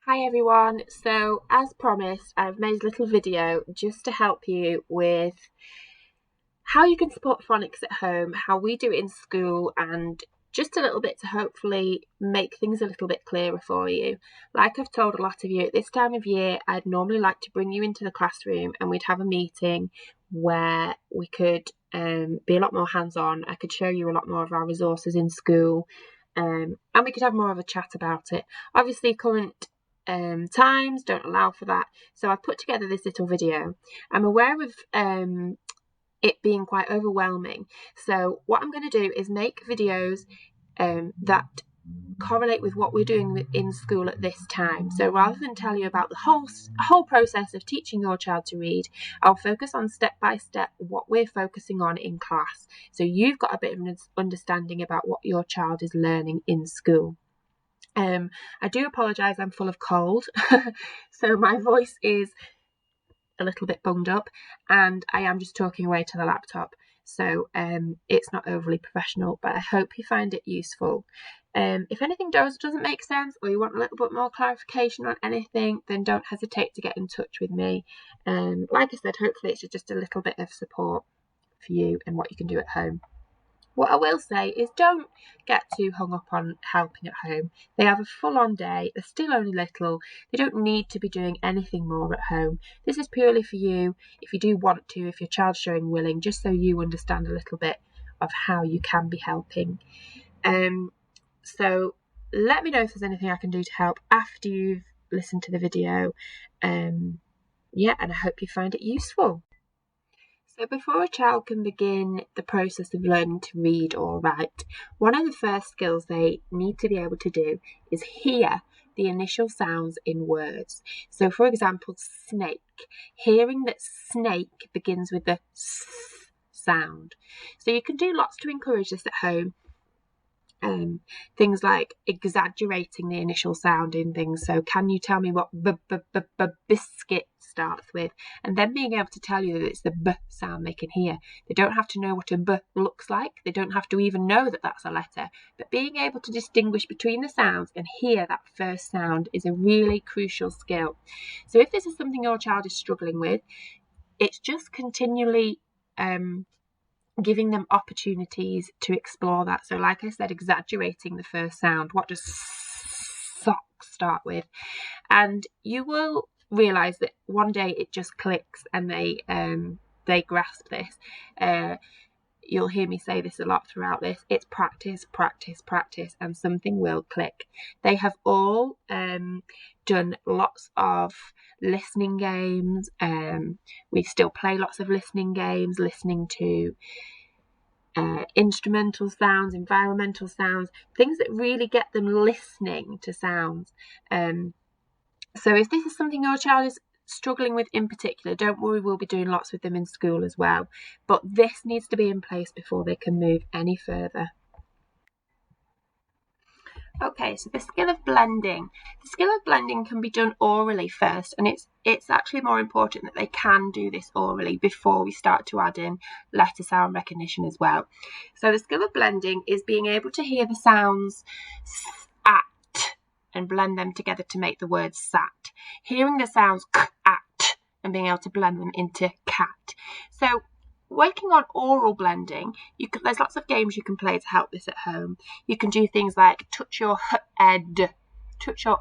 Hi everyone, so as promised I've made a little video just to help you with how you can support phonics at home, how we do it in school, and just a little bit to hopefully make things a little bit clearer for you. Like I've told a lot of you, at this time of year I'd normally like to bring you into the classroom and we'd have a meeting where we could be a lot more hands-on. I could show you a lot more of our resources in school, and we could have more of a chat about it. Obviously current times don't allow for that, so I've put together this little video. I'm aware of it being quite overwhelming, so what I'm going to do is make videos that correlate with what we're doing in school at this time. So rather than tell you about the whole process of teaching your child to read, I'll focus on step by step what we're focusing on in class, so you've got a bit of an understanding about what your child is learning in school. I do apologise, I'm full of cold, so my voice is a little bit bunged up and I am just talking away to the laptop, so it's not overly professional, but I hope you find it useful. If anything doesn't make sense, or you want a little bit more clarification on anything, then don't hesitate to get in touch with me. Like I said, hopefully it's just a little bit of support for you and what you can do at home. What I will say is don't get too hung up on helping at home. They have a full-on day, they're still only little, they don't need to be doing anything more at home. This is purely for you, if you do want to, if your child's showing willing, just so you understand a little bit of how you can be helping. So let me know if there's anything I can do to help after you've listened to the video. And I hope you find it useful. So before a child can begin the process of learning to read or write, one of the first skills they need to be able to do is hear the initial sounds in words. So for example, snake, hearing that snake begins with the s sound. So you can do lots to encourage this at home. Things like exaggerating the initial sound in things. So can you tell me what biscuit starts with? And then being able to tell you that it's the b sound they can hear. They don't have to know what a b looks like. They don't have to even know that that's a letter. But being able to distinguish between the sounds and hear that first sound is a really crucial skill. So if this is something your child is struggling with, it's just continually giving them opportunities to explore that. So like I said, exaggerating the first sound. What does sock start with? And you will realise that one day it just clicks and they grasp this. You'll hear me say this a lot throughout this. It's practice, practice, practice, and something will click. They have all done lots of listening games. We still play lots of listening games, listening to instrumental sounds, environmental sounds, things that really get them listening to sounds. So if this is something your child is struggling with in particular, don't worry, we'll be doing lots with them in school as well. But this needs to be in place before they can move any further. Okay, so the skill of blending. The skill of blending can be done orally first, and it's actually more important that they can do this orally before we start to add in letter sound recognition as well. So the skill of blending is being able to hear the sounds at and blend them together to make the word sat. Hearing the sounds k, at, and being able to blend them into cat. So working on oral blending, there's lots of games you can play to help this at home. You can do things like touch your head, touch your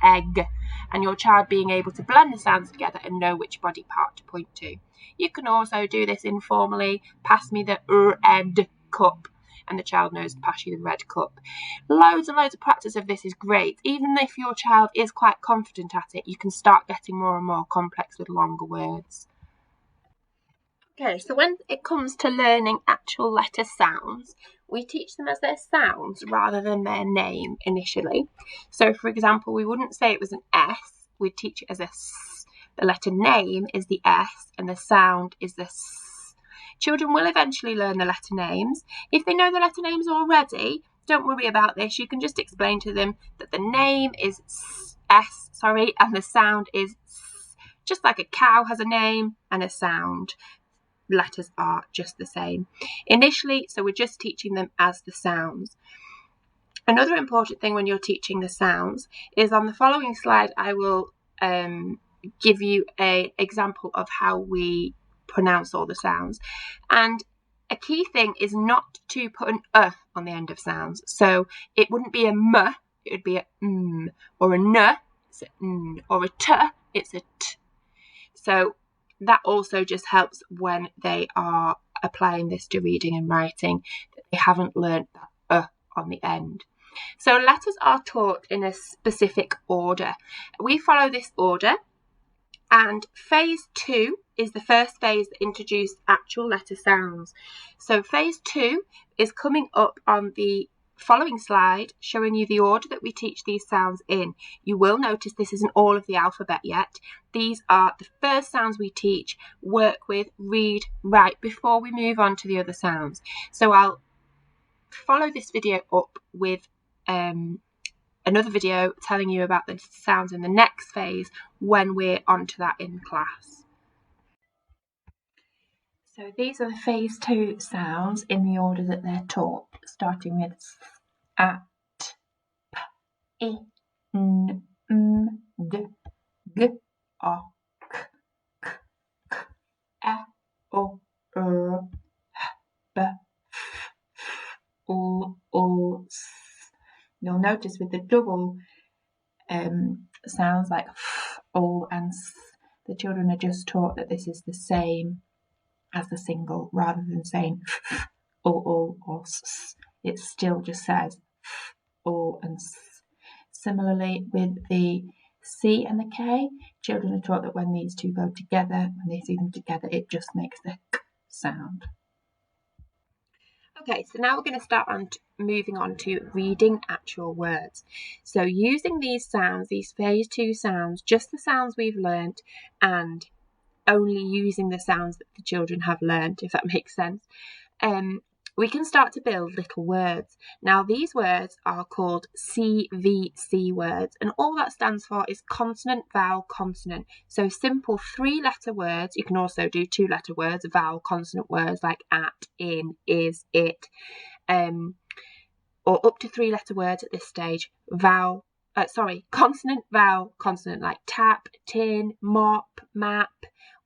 egg, and your child being able to blend the sounds together and know which body part to point to. You can also do this informally, pass me the red cup, and the child knows to pass you the red cup. Loads and loads of practice of this is great. Even if your child is quite confident at it, you can start getting more and more complex with longer words. Okay, so when it comes to learning actual letter sounds, we teach them as their sounds rather than their name initially. So for example, we wouldn't say it was an S, we'd teach it as a S. The letter name is the S and the sound is the S. Children will eventually learn the letter names. If they know the letter names already, don't worry about this. You can just explain to them that the name is S, and the sound is S. Just like a cow has a name and a sound. Letters are just the same initially, so we're just teaching them as the sounds. Another important thing when you're teaching the sounds is on the following slide I will give you an example of how we pronounce all the sounds. And a key thing is not to put an on the end of sounds. So it wouldn't be a m, it would be a or a n, it's a n, or a t, it's a t. So that also just helps when they are applying this to reading and writing, that they haven't learnt that on the end. So letters are taught in a specific order. We follow this order, and phase 2 is the first phase that introduced actual letter sounds. So phase 2 is coming up on the following slide, showing you the order that we teach these sounds in. You will notice this isn't all of the alphabet yet. These are the first sounds we teach, work with, read, write, before we move on to the other sounds. So I'll follow this video up with another video telling you about the sounds in the next phase when we're onto that in class. So these are the phase 2 sounds in the order that they're taught, starting with s, a, t, I, n, m, d, g, o, k, k, k, e, o, r, b, f, o, s. You'll notice with the double sounds like f, o, and s, the children are just taught that this is the same as the single, rather than saying f, o, or s. It still just says f, o, and s. Similarly, with the C and the K, children are taught that when these two go together, when they see them together, it just makes the k sound. Okay, so now we're going to start on moving on to reading actual words. So using these sounds, these phase 2 sounds, just the sounds we've learnt, and only using the sounds that the children have learnt, if that makes sense, we can start to build little words. Now these words are called CVC words, and all that stands for is consonant, vowel, consonant. So simple 3-letter words. You can also do 2-letter words, vowel, consonant words like at, in, is, it, or up to 3-letter words at this stage. Consonant, vowel, consonant like tap, tin, mop, map,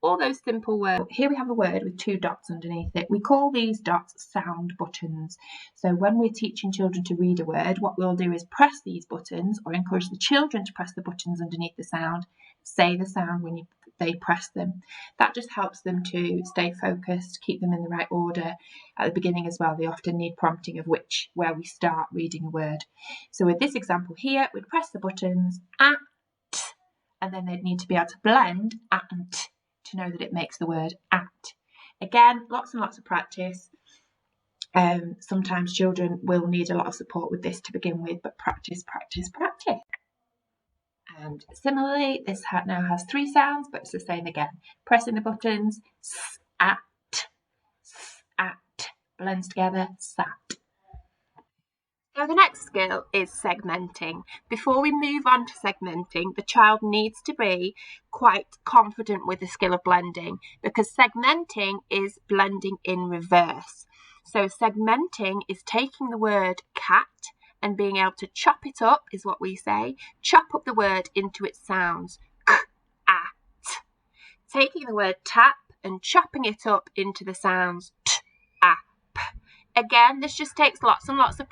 all those simple words. Here we have a word with 2 dots underneath it. We call these dots sound buttons. So when we're teaching children to read a word, what we'll do is press these buttons, or encourage the children to press the buttons underneath the sound, say the sound when they press them. That just helps them to stay focused, keep them in the right order. At the beginning as well, they often need prompting of where we start reading a word. So with this example here, we'd press the buttons at, and then they'd need to be able to blend at and t to know that it makes the word at. Again, lots and lots of practice. Sometimes children will need a lot of support with this to begin with, but practice, practice, practice. And similarly, this now has 3 sounds, but it's the same again. Pressing the buttons, s, at, blends together, sat. So the next skill is segmenting. Before we move on to segmenting, the child needs to be quite confident with the skill of blending, because segmenting is blending in reverse. So segmenting is taking the word cat and being able to chop it up, is what we say. Chop up the word into its sounds. K, at. Taking the word tap and chopping it up into the sounds. T, ap. Again, this just takes lots and lots of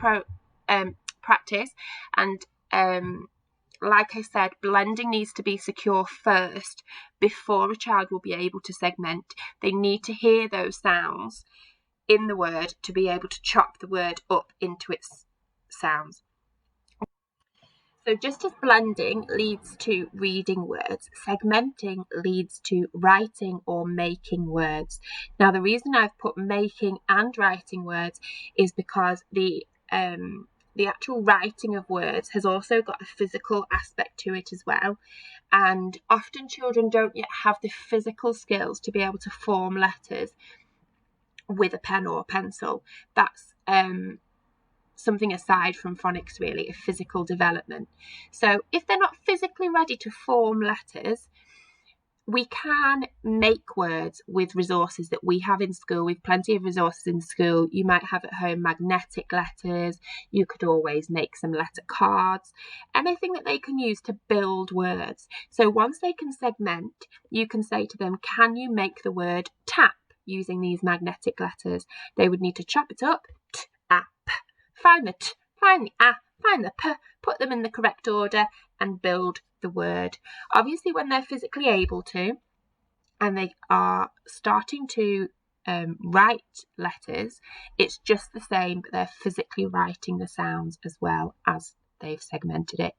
practice, and like I said, blending needs to be secure first before a child will be able to segment. They need to hear those sounds in the word to be able to chop the word up into its sounds. So just as blending leads to reading words, segmenting leads to writing or making words. Now the reason I've put making and writing words is because the actual writing of words has also got a physical aspect to it as well, and often children don't yet have the physical skills to be able to form letters with a pen or a pencil. That's something aside from phonics, really, a physical development. So if they're not physically ready to form letters, we can make words with resources that we have in school. We've plenty of resources in school. You might have at home magnetic letters. You could always make some letter cards, anything that they can use to build words. So once they can segment, you can say to them, can you make the word tap using these magnetic letters? They would need to chop it up, tap, find the t, find the a, find the p, put them in the correct order and build the word. Obviously, when they're physically able to and they are starting to write letters, it's just the same, but they're physically writing the sounds as well as they've segmented it.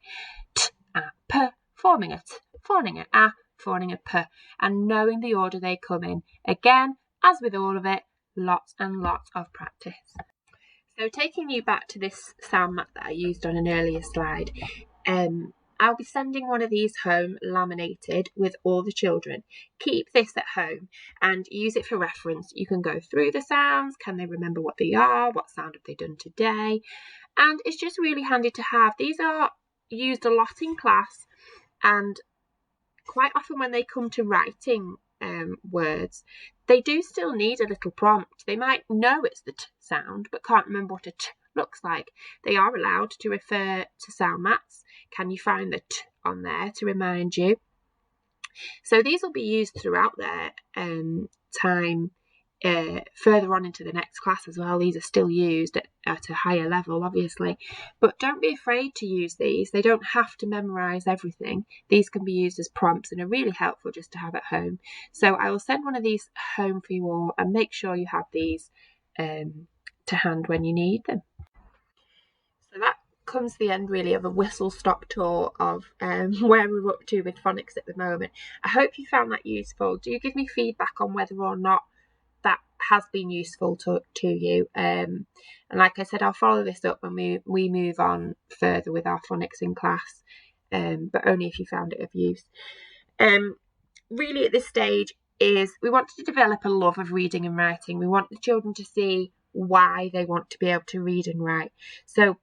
T, a, p, forming a t, forming a a, forming a p, and knowing the order they come in. Again, as with all of it, lots and lots of practice. So taking you back to this sound map that I used on an earlier slide, I'll be sending one of these home laminated with all the children. Keep this at home and use it for reference. You can go through the sounds. Can they remember what they are? What sound have they done today? And it's just really handy to have. These are used a lot in class, and quite often when they come to writing words, they do still need a little prompt. They might know it's the t sound, but can't remember what a t looks like. They are allowed to refer to sound maps. Can you find the t on there to remind you? So these will be used throughout their time further on into the next class as well. These are still used at a higher level, obviously, but don't be afraid to use these. They don't have to memorize everything. These can be used as prompts and are really helpful just to have at home. So I will send one of these home for you all, and make sure you have these to hand when you need them. So that comes to the end really of a whistle-stop tour of where we're up to with phonics at the moment. I hope you found that useful. Do give me feedback on whether or not that has been useful to you, and like I said, I'll follow this up when we move on further with our phonics in class, but only if you found it of use. Really at this stage is we want to develop a love of reading and writing. We want the children to see why they want to be able to read and write. So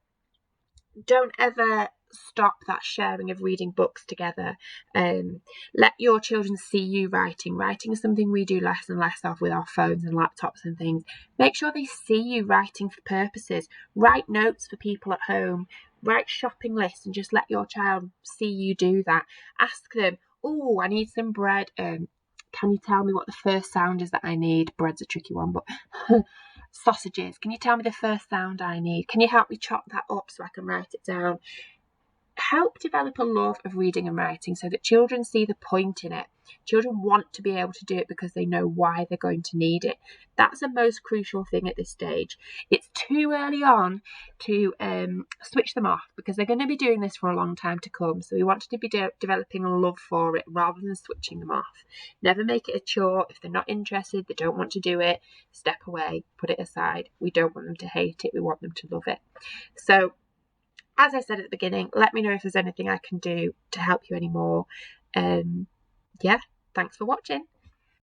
don't ever stop that sharing of reading books together. Let your children see you writing. Writing is something we do less and less of with our phones and laptops and things. Make sure they see you writing for purposes. Write notes for people at home. Write shopping lists and just let your child see you do that. Ask them, oh, I need some bread. Can you tell me what the first sound is that I need? Bread's a tricky one, but sausages. Can you tell me the first sound I need? Can you help me chop that up so I can write it down? Help develop a love of reading and writing so that children see the point in it. Children want to be able to do it because they know why they're going to need it. That's the most crucial thing at this stage. It's too early on to switch them off because they're going to be doing this for a long time to come. So we want to be developing a love for it rather than switching them off. Never make it a chore. If they're not interested, they don't want to do it, step away, put it aside. We don't want them to hate it. We want them to love it. So as I said at the beginning, let me know if there's anything I can do to help you anymore. Yeah, thanks for watching.